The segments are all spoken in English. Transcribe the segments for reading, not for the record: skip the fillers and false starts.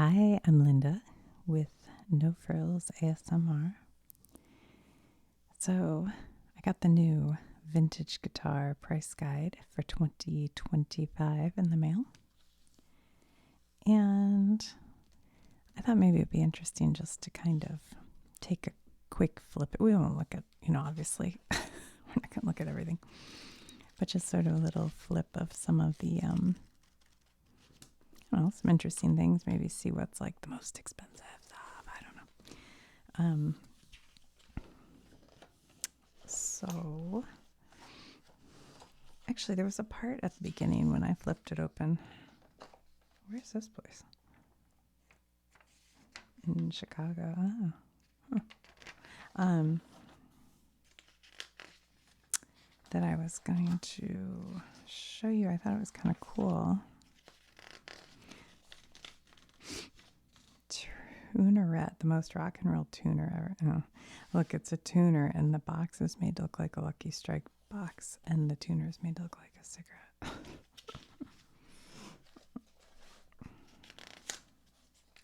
Hi, I'm Linda with No Frills ASMR. So, I got the new vintage guitar price guide for 2025 in the mail. And I thought maybe it'd be interesting just to kind of take a quick flip. We won't look at, obviously, we're not going to look at everything, but just sort of a little flip of some of the some interesting things, maybe see what's like the most expensive stuff. I don't know. So actually there was a part at the beginning when I flipped it open. Where's this place? In Chicago. That I was going to show you. I thought it was kind of cool. Tunerette, the most rock and roll tuner ever. Oh, look, it's a tuner, and the box is made to look like a Lucky Strike box, and the tuner is made to look like a cigarette.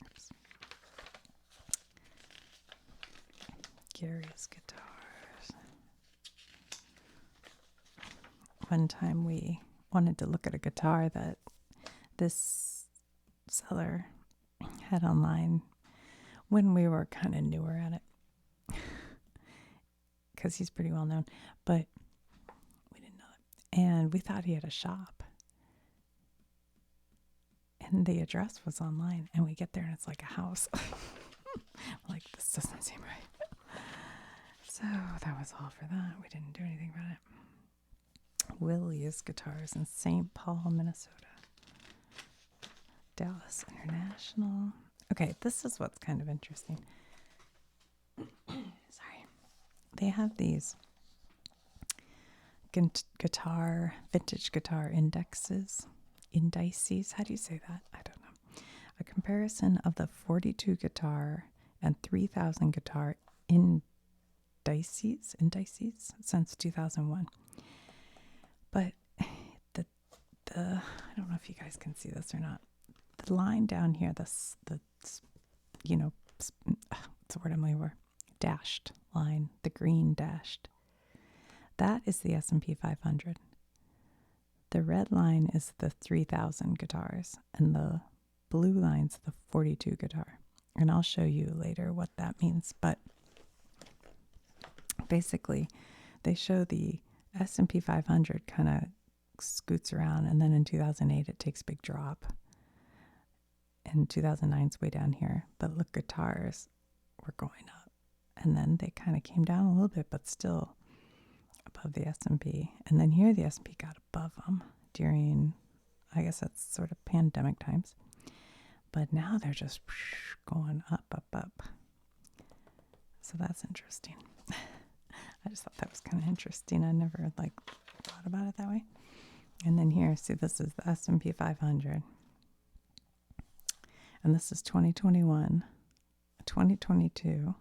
Oops. Gary's guitars. One time we wanted to look at a guitar that this seller had online when we were kind of newer at it, because he's pretty well known, but we didn't know it. And we thought he had a shop, and the address was online, and we get there and it's like a house. Like, this doesn't seem right. So that was all for that. We didn't do anything about it. Willie's Guitars in St. Paul, Minnesota. Dallas International. Okay, this is what's kind of interesting. Sorry. They have these vintage guitar indices. How do you say that? I don't know. A comparison of the 42 guitar and 3,000 guitar indices since 2001. But the I don't know if you guys can see this or not. The line down here, what's the word I'm looking for? Dashed line, the green dashed. That is the S&P 500. The red line is the 3,000 guitars, and the blue line's the 42 guitar. And I'll show you later what that means. But basically, they show the S&P 500 kind of scoots around, and then in 2008 it takes a big drop. In 2009 it's way down here, but look, guitars were going up, and then they kind of came down a little bit, but still above the S&P. And then here the S&P got above them during, I guess that's sort of pandemic times, but now they're just going up. So that's interesting. I just thought that was kind of interesting. I never thought about it that way. And then here, see, this is the S&P 500. And this is 2021, 2022,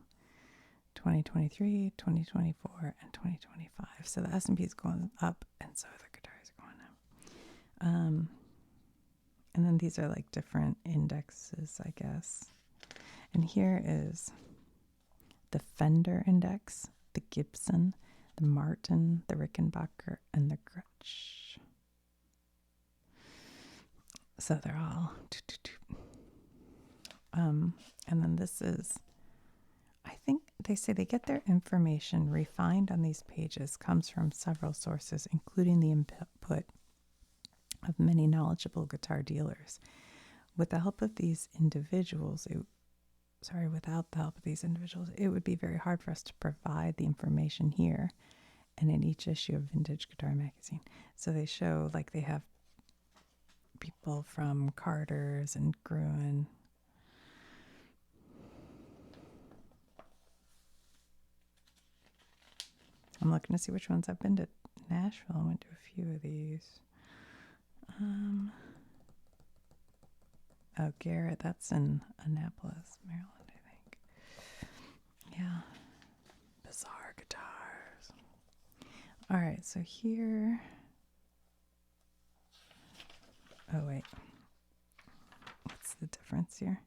2023, 2024, and 2025. So the S&P is going up, and so the guitars are going up. And then these are like different indexes, I guess. And here is the Fender index, the Gibson, the Martin, the Rickenbacker, and the Gretsch. So they're all... and then this is, I think they say they get their information refined on these pages, comes from several sources, including the input of many knowledgeable guitar dealers. Without the help of these individuals, it would be very hard for us to provide the information here and in each issue of Vintage Guitar Magazine. So they show, like, they have people from Carter's and Gruen. I'm looking to see which ones I've been to. Nashville, I went to a few of these. Garrett, that's in Annapolis, Maryland, I think. Yeah. Bizarre guitars. All right, so here. Oh, wait. What's the difference here?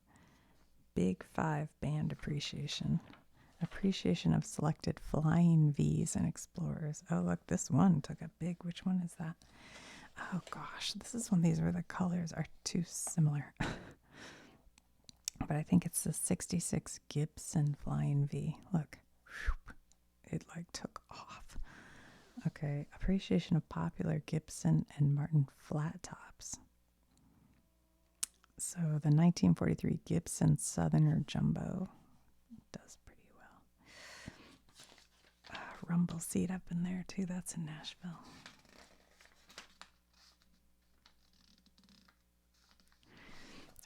Big Five band appreciation. Appreciation of selected flying Vs and Explorers. Oh, look, this one took a big. Which one is that? Oh, gosh. This is one of these where the colors are too similar. But I think it's the 66 Gibson Flying V. Look. It like took off. Okay. Appreciation of popular Gibson and Martin flat tops. So the 1943 Gibson Southerner Jumbo does pretty well. Rumble seat up in there too. That's in Nashville.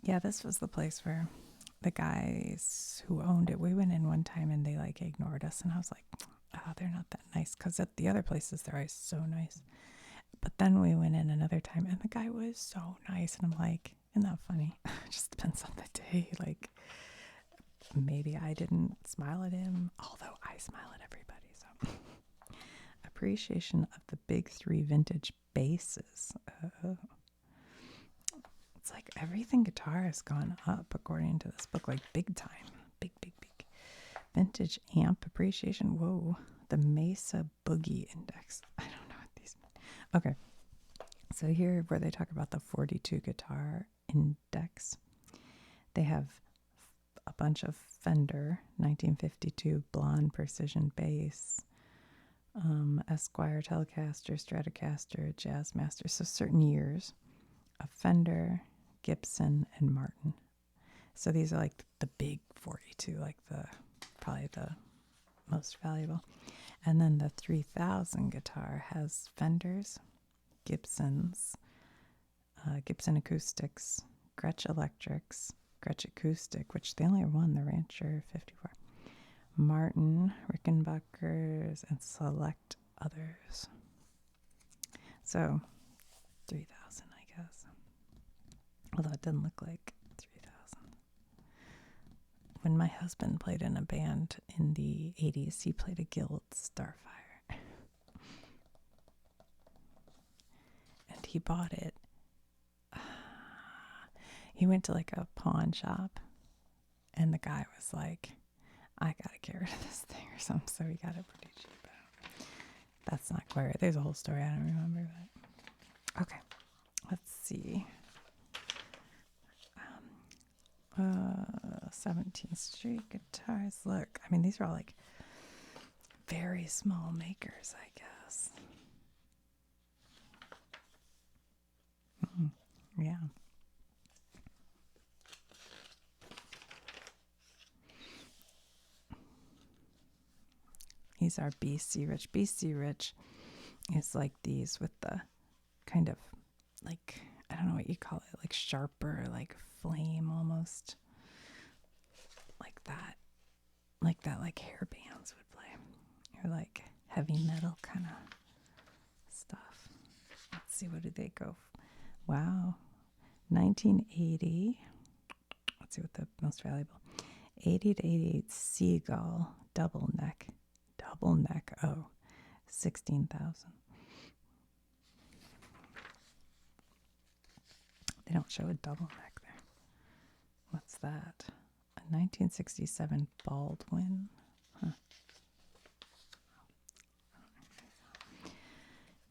Yeah, this was the place where the guys who owned it, we went in one time and they like ignored us. And I was like, oh, they're not that nice. Because at the other places, they're always so nice. But then we went in another time and the guy was so nice. And I'm like, isn't that funny? It just depends on the day. Like, maybe I didn't smile at him, although I smile at everybody. So, appreciation of the big three vintage basses. It's like everything guitar has gone up according to this book, like big time. Big, big, big. Vintage amp appreciation. Whoa. The Mesa Boogie Index. I don't know what these mean. Okay. So here where they talk about the 42 guitar index, they have a bunch of Fender 1952 blonde precision bass, Esquire Telecaster, Stratocaster, Jazzmaster. So certain years of Fender, Gibson, and Martin. So these are like the big 42, like probably the most valuable. And then the 3000 guitar has Fenders, Gibsons, Gibson Acoustics, Gretsch Electrics, Gretsch Acoustic, which they only won the Rancher 54, Martin, Rickenbackers, and select others. So 3000, I guess. Although it didn't look like 3000. When my husband played in a band in the 80s, he played a Guild Starfire. And he bought it. He went to like a pawn shop, and the guy was like, I gotta get rid of this thing or something, so he got it pretty cheap. That's not quite right. There's a whole story. I don't remember that. Okay, let's see. 17th Street guitars. Look, I mean, these are all like very small makers, I guess. Yeah. These are BC Rich. BC Rich is like these with the kind of like, I don't know what you call it, like sharper, like flame almost. Like that, like hair bands would play. Or like heavy metal kind of stuff. Let's see, what did they go? Wow. 1980. Let's see what the most valuable. 80 to 88 Seagull double neck. Double neck. Oh, 16,000. They don't show a double neck there. What's that? A 1967 Baldwin. Huh.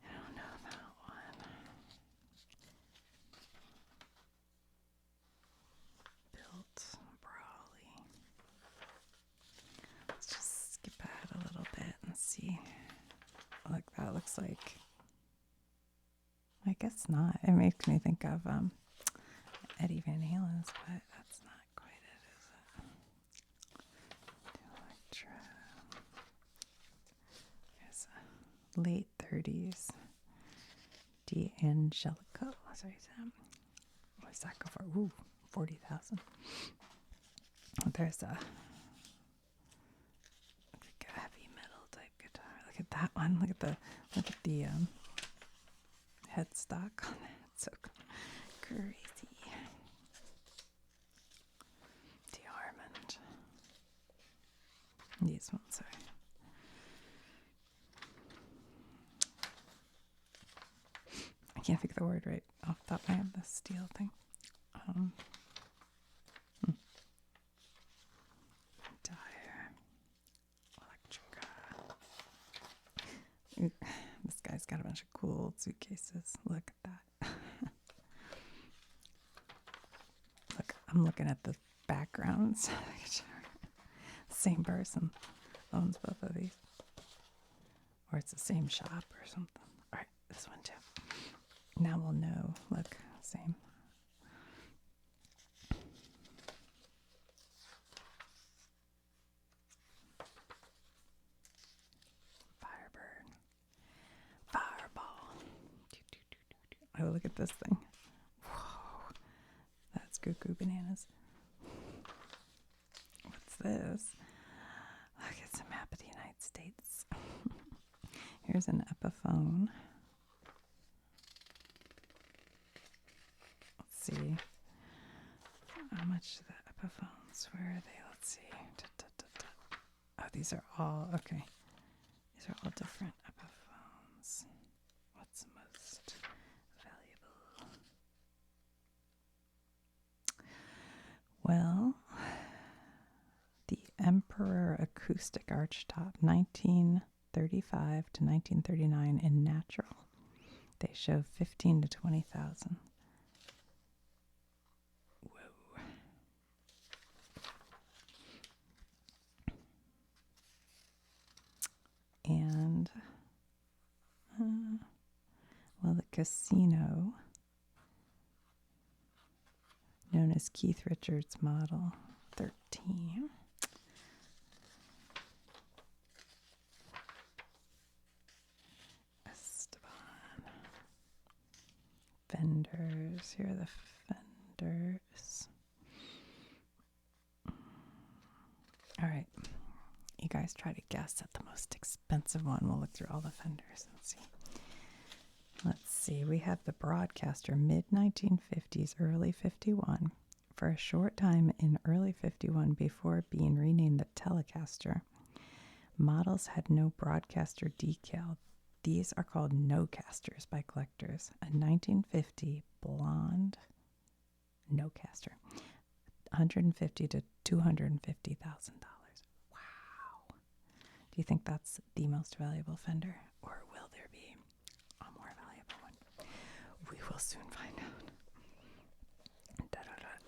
I don't know that one. Built Brawley. Let's just skip ahead a little bit and see. Look, that looks like, I guess not. It makes me think of Eddie Van Halen's, but that's not quite it, is it? Electra. There's a late 30s D'Angelico. Sorry, Sam. What does that go for? Ooh, 40,000. There's a heavy metal type guitar. Look at that one. Look at the headstock on that. It's so crazy. D'Armond. These ones, sorry. I can't think of the word right off the top of my head. The steel thing. bunch of cool old suitcases. Look at that. Look, I'm looking at the backgrounds. Same person owns both of these. Or it's the same shop or something. All right, this one too. Now we'll know. Look, same. Firebird. Fireball. Oh, look at this thing. Whoa. That's cuckoo bananas. What's this? Look, it's a map of the United States. Here's an Epiphone. Let's see. How much are the Epiphones? Where are they? Let's see. Oh, these are all, okay. These are all different Epiphones. What's most valuable? Well, the Emperor Acoustic Archtop, 1935 to 1939 in natural. They show 15 to 20,000. Whoa. And well, the casino, known as Keith Richards Model 13. Fenders. Here are the fenders. All right. You guys try to guess at the most expensive one. We'll look through all the fenders and see. Let's see. We have the Broadcaster, mid-1950s, early 51. For a short time in early 51, before being renamed the Telecaster, models had no Broadcaster decal. These are called no-casters by collectors. A 1950 blonde no-caster, $150,000 to $250,000. Wow! Do you think that's the most valuable Fender, or will there be a more valuable one? We will soon find out.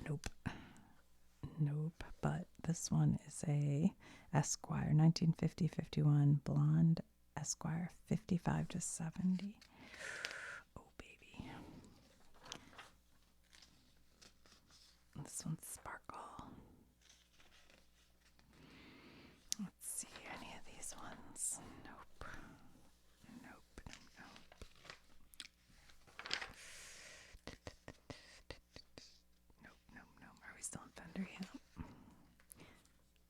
Nope. Nope. But this one is a Esquire, 1950-51 blonde Esquire, 55 to 70. Oh, baby. This one's sparkle. Let's see, any of these ones? Nope. Nope. Nope. Nope, nope, nope. Are we still in Fender yet?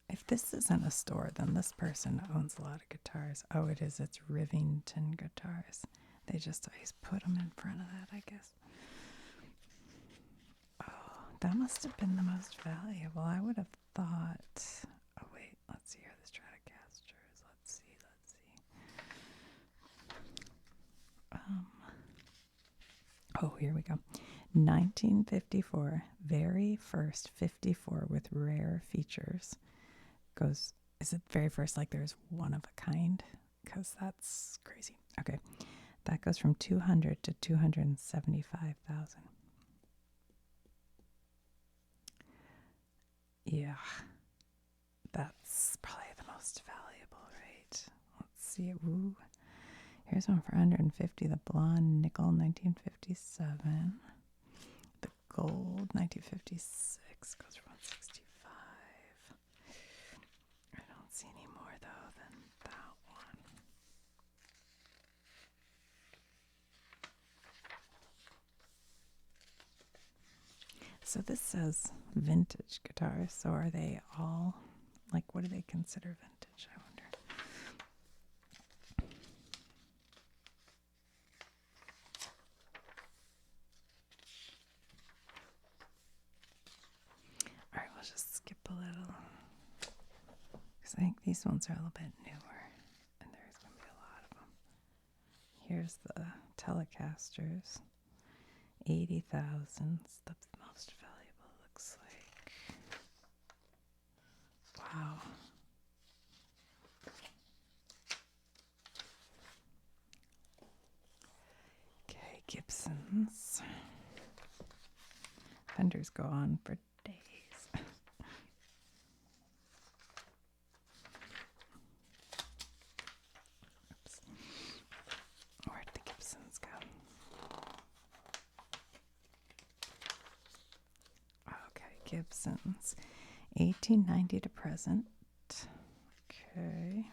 If this isn't a store, then this person owns a lot of guitars. Oh, it is. It's Rivington guitars. They just always put them in front of that, I guess. Oh, that must have been the most valuable. I would have thought. Oh, wait. Let's see here. The Stratocasters. Let's see. Oh, here we go. 1954. Very first 54 with rare features. Is it very first, like there's one of a kind? Because that's crazy. Okay, that goes from 200 to 275,000. Yeah, that's probably the most valuable, right? Let's see. Ooh, here's one for 150. The blonde nickel, 1957. The gold, 1956, goes for 165. See any more though than that one. So this says vintage guitars. So are they all, like, what do they consider vintage, I wonder? All right, we'll just skip a little. I think these ones are a little bit newer, and there's going to be a lot of them. Here's the Telecasters, 80,000. The most valuable, looks like. Wow. Gibsons. Fenders go on for days. Oops. Where'd the Gibsons go? Okay, Gibsons. 1890 to present. Okay.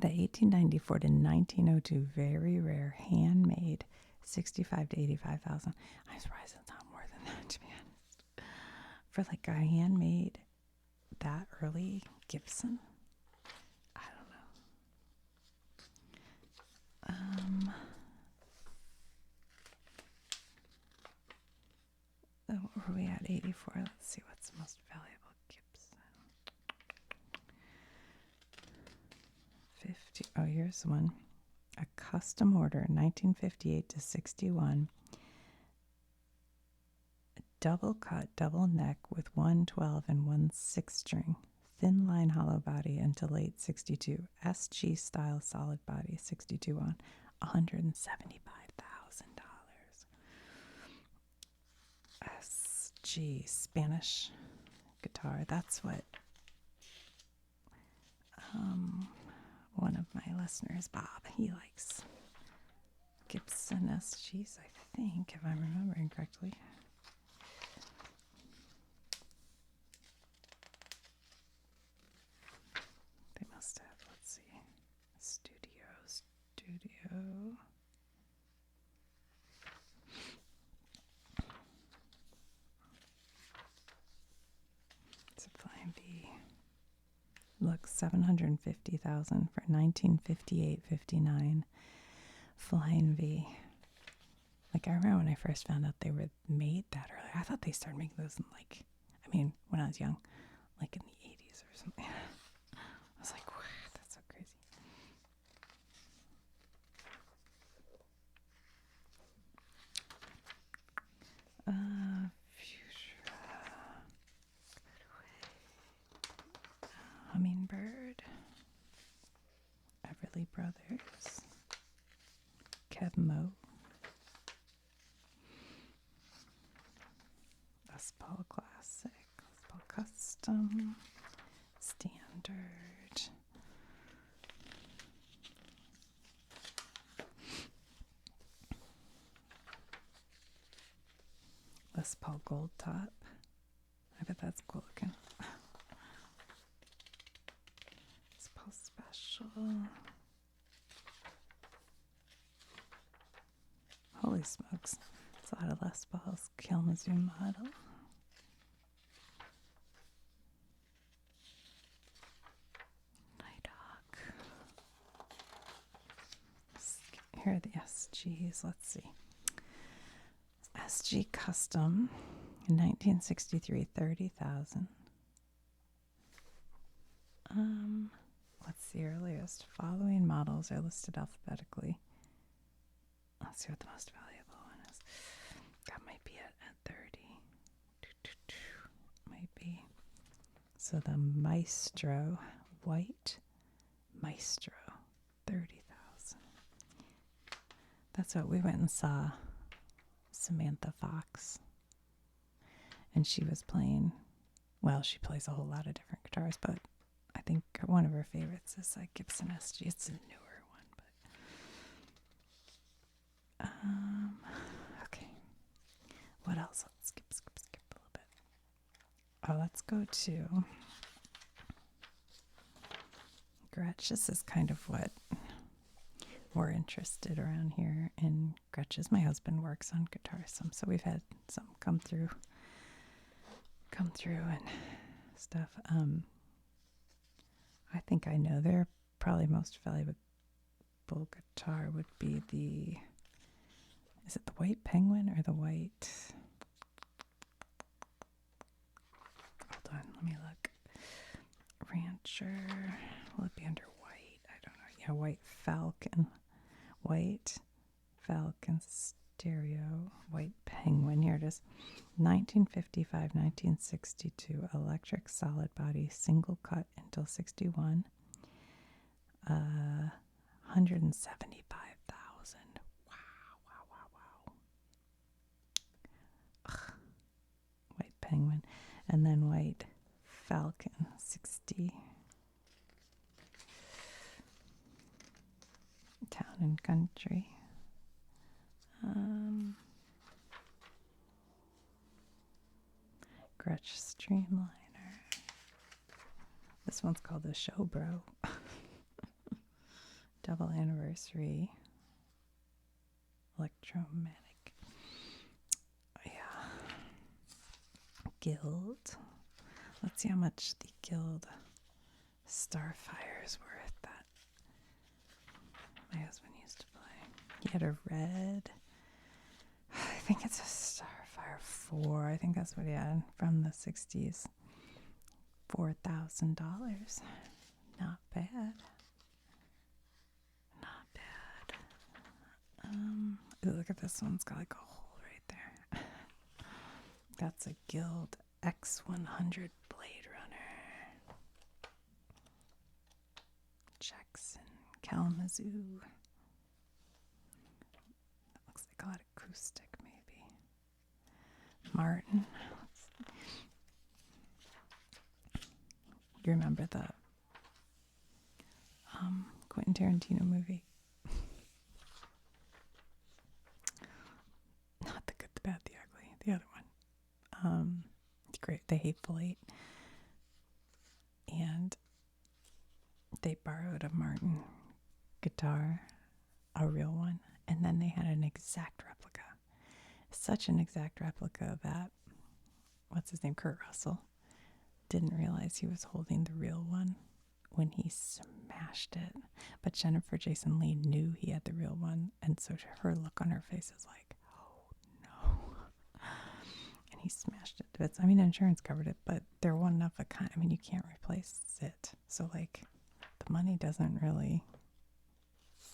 The 1894 to 1902 very rare handmade 65 to 85,000. I'm surprised it's not more than that, to be honest. For like a handmade that early Gibson, I don't know. What were we at? 84. Let's see what's the most valuable Gibson. 50. Oh, here's one. A custom order, 1958 to 61. Double cut, double neck with 112 and 1/6 string. Thin line hollow body until late 62. SG style solid body, 62 on. $175,000. SG Spanish guitar. That's what one of my listeners, Bob, he likes Gibson SGs, I think, if I'm remembering correctly. They must have, let's see, studio. It's a Flying V. Look, 750,000 for 1958-59 Flying V. Like, I remember when I first found out they were made that early. I thought they started making those in when I was young, like in the 80s or something. I was like, wow, that's so crazy. Fuchsia. Hummingbird. Everly Brothers. Kevmo. Les Paul Classic. Les Paul Custom. Standard. Les Paul Gold Top. I bet that's cool looking. Les Paul Special. Holy smokes. It's a lot of Les Paul's Kalamazoo model. Nighthawk. Here are the SGs. Let's see. SG Custom in 1963, 30,000. What's the earliest? Following models are listed alphabetically. Let's see what the most valuable one is. That might be at 30. Might be. So the Maestro, white Maestro, 30,000. That's what we went and saw. Samantha Fox. And she was playing, well, she plays a whole lot of different guitars, but I think one of her favorites is a Gibson SG. It's a newer one, but okay. What else? Let's skip a little bit. Oh, let's go to Gretsch. This is kind of what we're interested around here in Gretsch's. My husband works on guitars some, so we've had some come through and stuff. I think I know their probably most valuable guitar would be is it the White Penguin or the White? Hold on, let me look. Rancher, will it be under white? I don't know. Yeah, White Falcon. White Falcon stereo. White Penguin. Here it is. 1955-1962. Electric solid body. Single cut until 61. 175,000. penguin. And then white falcon, 60. Town and country. Gretsch Streamliner. This one's called the Show Bro. Double anniversary. Electromagnetic. Yeah. Guild. Let's see how much the Guild Starfire is worth. That my husband used to play. He had a red. I think it's a Starfire 4. I think that's what he had from the 60s. $4,000. Not bad. Not bad. Ooh, look at this one. It's got like a hole right there. That's a Guild X100 Blade Runner. Jackson Kalamazoo. That looks like a lot of acoustic, maybe. Martin. You remember the Quentin Tarantino movie? Not The Good, the Bad, the Ugly. The other one. It's great. The Hateful Eight. And they borrowed a Martin guitar, a real one, and then they had an exact replica. Such an exact replica that, what's his name, Kurt Russell, didn't realize he was holding the real one when he smashed it. But Jennifer Jason Leigh knew he had the real one, and so her look on her face is like, oh no. And he smashed it to bits. I mean, insurance covered it, but they're one of a kind. I mean, you can't replace it. So, like, the money doesn't really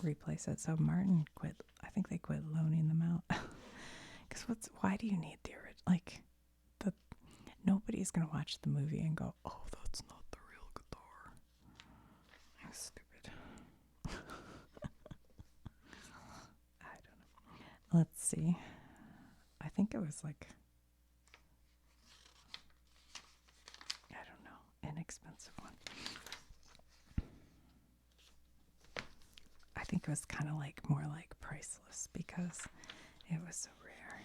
replace it. So Martin quit. I think they quit loaning them out. Because why do you need the original? Like, nobody's going to watch the movie and go, oh, that's not the real guitar. That's stupid. I don't know. Let's see. I think it was like, I don't know, inexpensive one. I think it was kind of like more like priceless because it was so rare.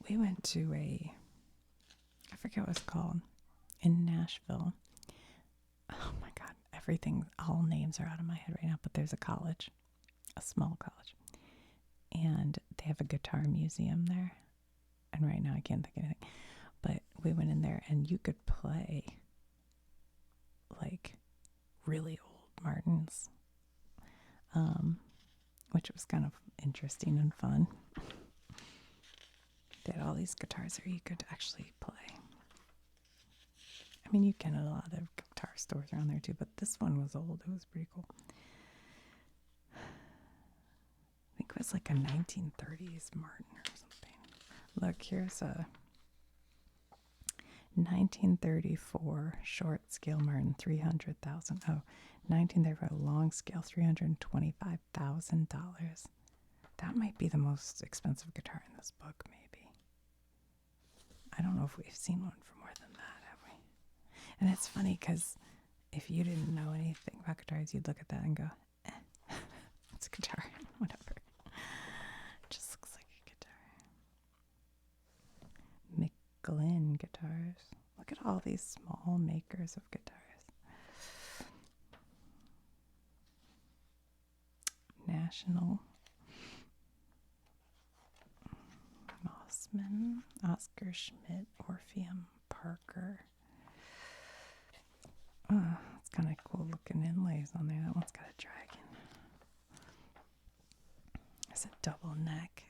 We went to I forget what it's called, in Nashville. Oh my God, all names are out of my head right now, but there's a college, a small college, and they have a guitar museum there. And right now I can't think of anything, but we went in there and you could play like really old Martins, which was kind of interesting and fun. They had all these guitars there you could actually play. I mean, you can at a lot of guitar stores around there too, but this one was old. It was pretty cool. I think it was like a 1930s Martin or something. Look, here's a 1934 short scale Martin, 300,000. Oh, 1934 long scale, $325,000. That might be the most expensive guitar in this book, maybe. I don't know if we've seen one for more than that, have we? And it's funny because if you didn't know anything about guitars, you'd look at that and go, it's a guitar, whatever. It just looks like a guitar. Glen guitars. Look at all these small makers of guitars. National. Mossman. Oscar Schmidt. Orpheum. Parker. Oh, it's kind of cool looking inlays on there. That one's got a dragon. It's a double neck.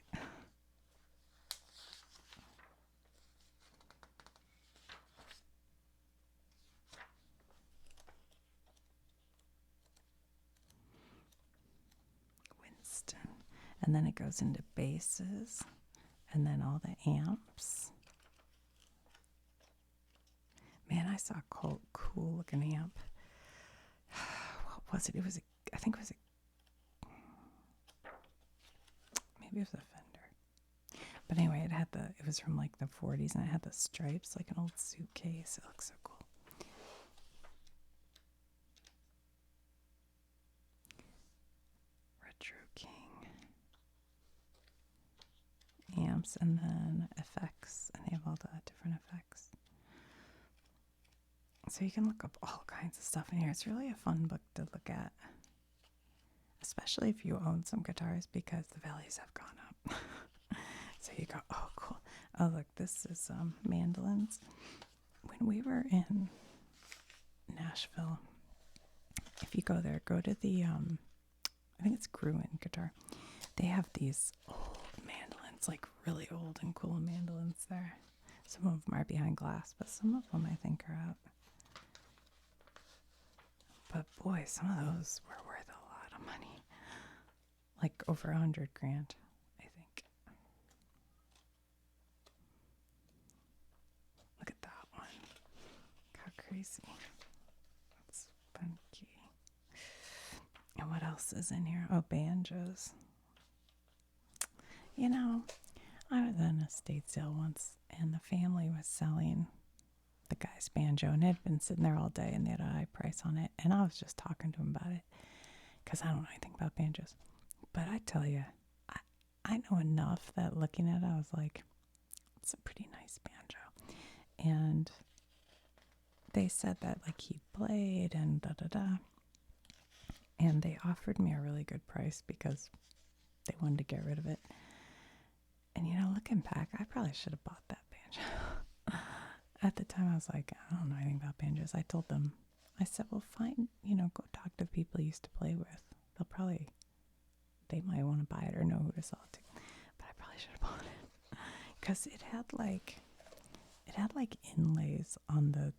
And then it goes into basses, and then all the amps. Man, I saw a cool looking amp. What was it? I think it was maybe maybe it was a Fender. But anyway, it was from like the 40s and it had the stripes like an old suitcase. It looks so cool. Retro King. Amps and then effects, and they have all the different effects. So you can look up all kinds of stuff in here. It's really a fun book to look at, especially if you own some guitars because the values have gone up. So you go, oh, cool. Oh, look, this is mandolins. When we were in Nashville, if you go there, go to the, I think it's Gruen Guitar. They have these old mandolins, like really old and cool mandolins there. Some of them are behind glass, but some of them I think are out. But boy, some of those were worth a lot of money. Like over $100,000, I think. Look at that one. How crazy. That's funky. And what else is in here? Oh, banjos. You know, I was at an estate sale once, and the family was selling the guy's banjo, and it had been sitting there all day, and they had a high price on it. And I was just talking to him about it because I don't know anything about banjos. But I tell you, I know enough that looking at it, I was like, it's a pretty nice banjo. And they said that like he played and da da da. And they offered me a really good price because they wanted to get rid of it. And you know, looking back, I probably should have bought that banjo. At the time, I was like, I don't know anything about banjos. I told them, I said, well, fine, go talk to the people you used to play with. They might want to buy it or know who to sell it to. But I probably should have bought it. Because it had like inlays on the,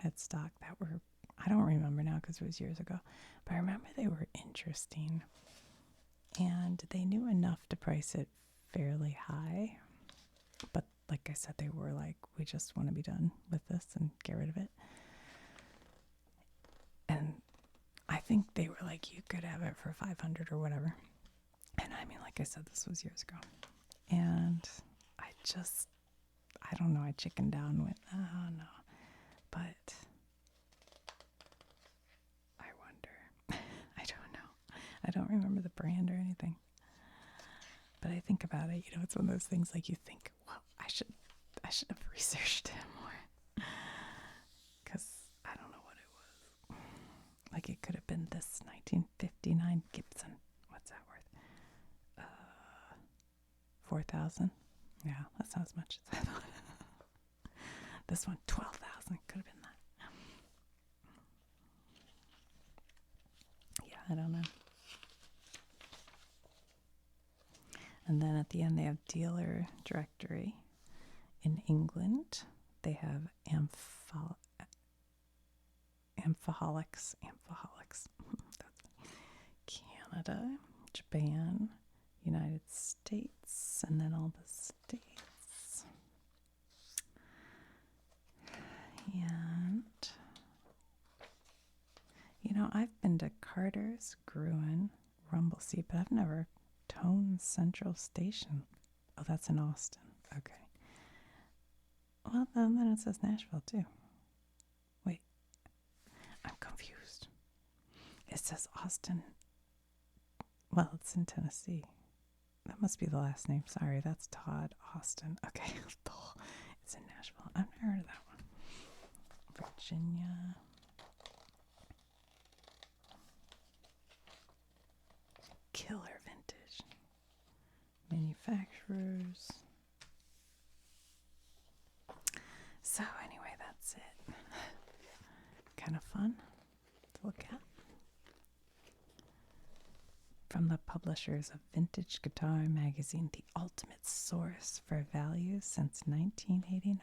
headstock that were, I don't remember now because it was years ago. But I remember they were interesting. And they knew enough to price it fairly high. But like I said, they were like, we just want to be done with this and get rid of it. And I think they were like, you could have it for $500 or whatever. And I mean, like I said, this was years ago. And I don't know, I chickened out and went, oh no. But I wonder. I don't know. I don't remember the brand or anything. But I think about it, it's one of those things like you think, well, I should have researched it more. Because I don't know what it was. Like it could have been this 1959 Gibson. What's that worth? $4,000. Yeah, that's not as much as I thought. This one, $12,000. Could have been that. Yeah, I don't know. And then at the end, they have dealer directory. In England, they have amphaholics. Canada, Japan, United States, and then all the states. And, I've been to Carter's, Gruen, Rumbleseat, but I've never Tone Central Station. Oh, that's in Austin. Okay. Well, then it says Nashville, too. Wait. I'm confused. It says Austin. Well, it's in Tennessee. That must be the last name. Sorry, that's Todd Austin. Okay. It's in Nashville. I've never heard of that one. Virginia. Killer vintage. Manufacturers. So anyway, that's it. Kind of fun to look at. From the publishers of Vintage Guitar Magazine, the ultimate source for value since 1989.